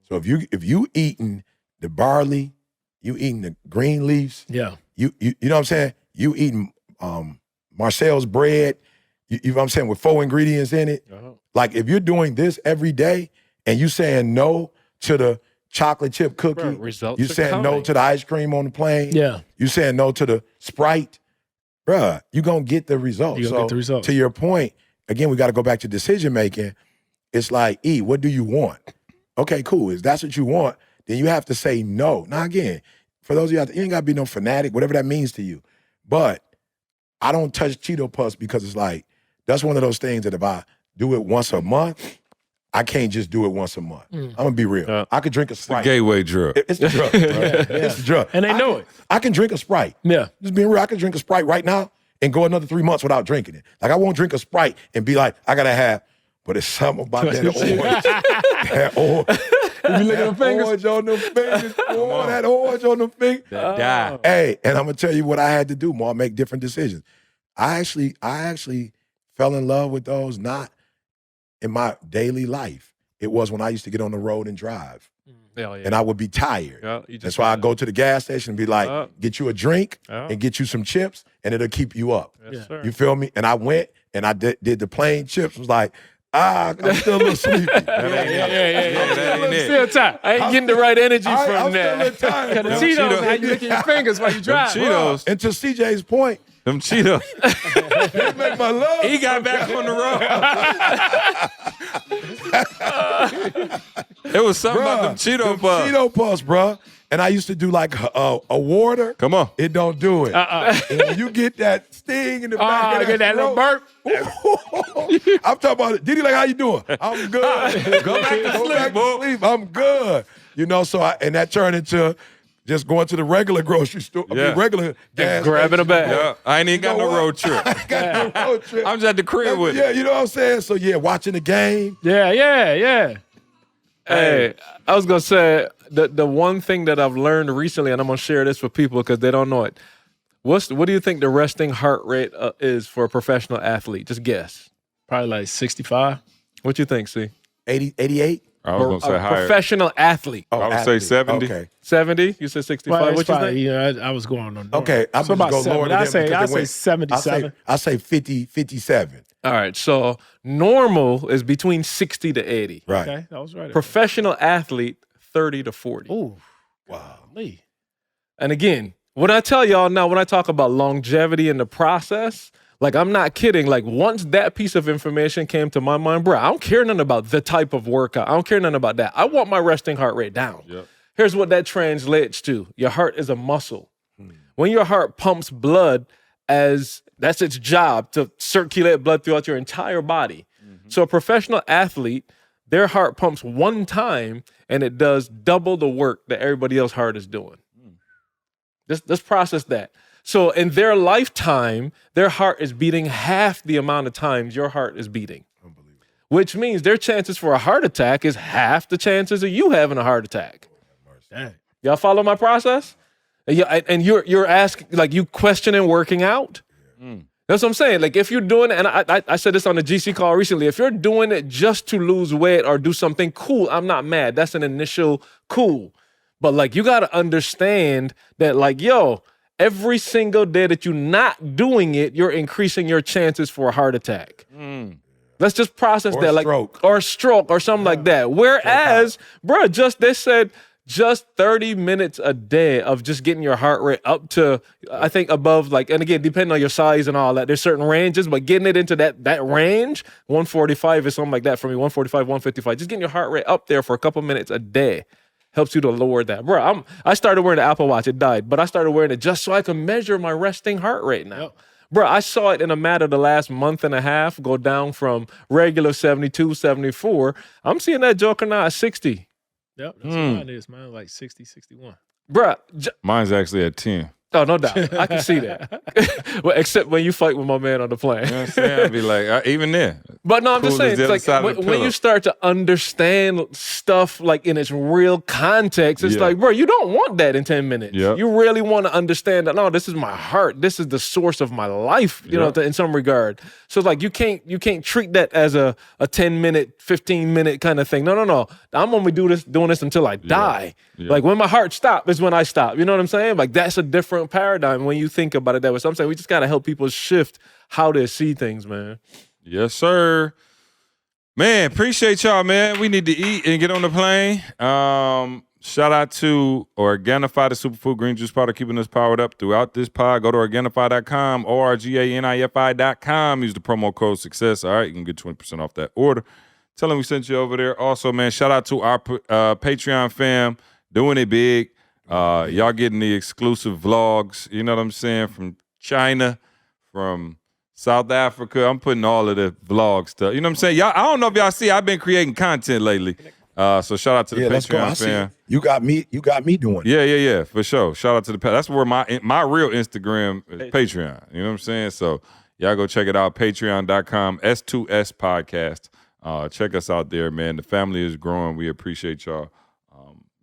So if you eating the barley, you eating the green leaves, you know what I'm saying? You eating Marcel's bread, you know what I'm saying, with 4 ingredients in it. Like, if you're doing this every day and you saying no to the chocolate chip cookie, you saying no to the ice cream on the plane, you saying no to the Sprite, bruh, you're going to get the results. You're going to get the results. To your point, again, we got to go back to decision making. It's like, what do you want? Okay, cool. If that's what you want, then you have to say no. Now, again, for those of you out there, you ain't got to be no fanatic, whatever that means to you. But I don't touch Cheeto Puffs because it's like, that's one of those things that if I do it once a month, I can't just do it once a month. I'm going to be real. I could drink a Sprite. It's a gateway drug. It's the drug, bro. It's the drug. And they know it. I can drink a Sprite. Just being real, I can drink a Sprite right now and go another 3 months without drinking it. Like, I won't drink a Sprite and be like, I got to have, but it's something about that orange. That orange. You look at them fingers? Orange on them fingers. Boy, that orange on them fingers. Die. Hey, and I'm going to tell you what I had to do, more make different decisions. I actually fell in love with those not in my daily life. It was when I used to get on the road and drive. And I would be tired. That's why I go to the gas station and be like, get you a drink and get you some chips, and it'll keep you up. You feel me? And I went and I did the plain chips. Was like, I'm still a little sleepy. Still tired. I ain't getting the right energy from that. I'm still tired, The bro. Cheetos, how you licking your fingers while you drive. Cheetos. And to CJ's point, Them Cheetos. they make my love. He got back on the road. It was something about them Cheeto Puffs. Cheeto Puffs, bro. and I used to do like a water. Come on. It don't do it. And when you get that sting in the back of get that little burp. I'm talking about it. Diddy, like, how you doing? I'm good. Go back to sleep, I'm good. You know, and that turned into just going to the regular grocery store. I mean, regular gas grabbing a station. bag. Yeah, I ain't even got no what? road trip. I got no road trip. I'm just at the crib with Yeah, it. you know what I'm saying? So, yeah, watching the game. Yeah. Hey, I was gonna say the one thing that I've learned recently, and I'm gonna share this with people because they don't know it. What do you think the resting heart rate is for a professional athlete? Just guess. Probably like 65. What you think, C? 88? I was going to say A hire. professional athlete. I would say 70. Okay. 70? You said 65. Well, What you think? I was going on. Okay, I'm So going to about go lower 70. than I them say because they went- 77. I say 50, 57. All right. So normal is between 60 to 80. Right. Okay, that was right. Professional athlete, 30 to 40. Ooh, Wow. Lee. And again, when I tell y'all now, when I talk about longevity in the process, like I'm not kidding. Like once that piece of information came to my mind, bro, I don't care nothing about the type of workout. I don't care nothing about that. I want my resting heart rate down. Yep. Here's what that translates to. Your heart is a muscle. When your heart pumps blood, as that's its job to circulate blood throughout your entire body. So a professional athlete, their heart pumps one time and it does double the work that everybody else's heart is doing. Let's process that. So in their lifetime, their heart is beating half the amount of times your heart is beating. Unbelievable. Which means their chances for a heart attack is half the chances of you having a heart attack. Dang. Y'all follow my process? And you're asking, like, you questioning working out? That's what I'm saying. Like, if you're doing it, and I said this on the GC call recently, if you're doing it just to lose weight or do something cool, I'm not mad. That's an initial cool. But, like, you got to understand that, like, yo, every single day that you're not doing it, you're increasing your chances for a heart attack. Let's just process Or that. stroke. Or stroke or something like that. Whereas, bro, they said just 30 minutes a day of just getting your heart rate up to, I think, above, like, and again, depending on your size and all that, there's certain ranges, but getting it into that range, 145 is something like that for me, 145, 155. Just getting your heart rate up there for a couple minutes a day helps you to lower that. Bro, I started wearing the Apple Watch. It died, but I started wearing it just so I can measure my resting heart rate now. Yep. Bro, I saw it in a matter of the last month and a half go down from regular 72, 74. I'm seeing that joker now at 60. Yep, that's what mine is. Mine like 60, 61. Bruh, Mine's actually at 10. oh, no doubt. I can see that. Well, except when you fight with my man on the plane. You know what I'm saying? I'd be like, even there. But no, I'm just Cool saying, as the it's other like side of the when you pillow. start to understand stuff like in its real context, it's Yeah. like, bro, you don't want that in 10 minutes. Yep. You really want to understand that, no, this is my heart. This is the source of my life, you Yep. know, in some regard. So it's like you can't treat that as a 10-minute, 15-minute kind of thing. No. I'm only doing this until I die. Yeah. Like when my heart stops is when I stop. You know what I'm saying? Like that's a different paradigm when you think about it that way. So I'm saying we just gotta help people shift how they see things, man. Yes, sir. Man, appreciate y'all, man. We need to eat and get on the plane. Shout out to Organifi, the superfood green juice powder, keeping us powered up throughout this pod. Go to Organifi.com, ORGANIFI.com. Use the promo code SUCCESS. All right, you can get 20% off that order. Tell them we sent you over there. Also, man, shout out to our Patreon fam, doing it big. Y'all getting the exclusive vlogs, you know what I'm saying, from China, from South Africa. I'm putting all of the vlog stuff. You know what I'm saying? Y'all, I don't know if y'all see, I've been creating content lately. So shout out to the Let's go. I Patreon see fam. it. You got me doing it. Yeah, for sure. Shout out to the that's where my real Instagram is Patreon. You know what I'm saying? So y'all go check it out. Patreon.com, S2S podcast. Check us out there, man. The family is growing. We appreciate y'all.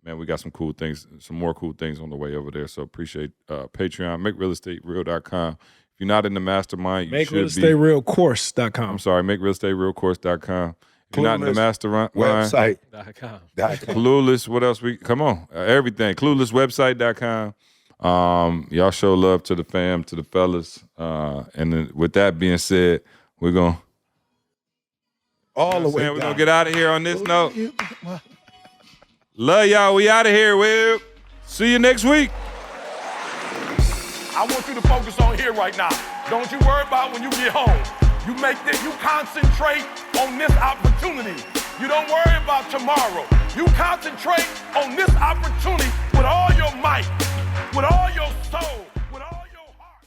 Man, we got some cool things, some more cool things on the way over there. So appreciate Patreon. MakeRealEstateReal.com. If you're not in the mastermind, you should be. MakeRealEstateRealCourse.com. I'm sorry, MakeRealEstateRealCourse.com. If you're not in the mastermind, Website. Clueless, what else come on, everything. Cluelesswebsite.com. Y'all show love to the fam, to the fellas. And then with that being said, we're going to All the way we're down. going to get out of here on this note. Love y'all. We out of here, Will. See you next week. I want you to focus on here right now. Don't you worry about when you get home. You concentrate on this opportunity. You don't worry about tomorrow. You concentrate on this opportunity with all your might, with all your soul, with all your heart.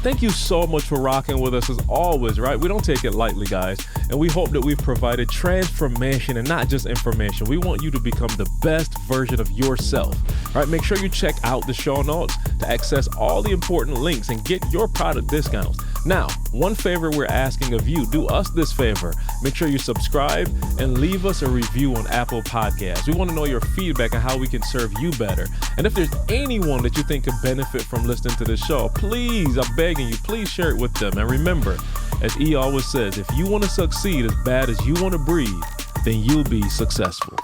Thank you so much for rocking with us as always, right? We don't take it lightly, guys. And we hope that we've provided transformation and not just information. We want you to become the best version of yourself, right? Make sure you check out the show notes to access all the important links and get your product discounts. Now, one favor we're asking of you, do us this favor. Make sure you subscribe and leave us a review on Apple Podcasts. We want to know your feedback on how we can serve you better. And if there's anyone that you think could benefit from listening to this show, please, I'm begging you, please share it with them. And remember, as E always says, if you want to succeed as bad as you want to breathe, then you'll be successful.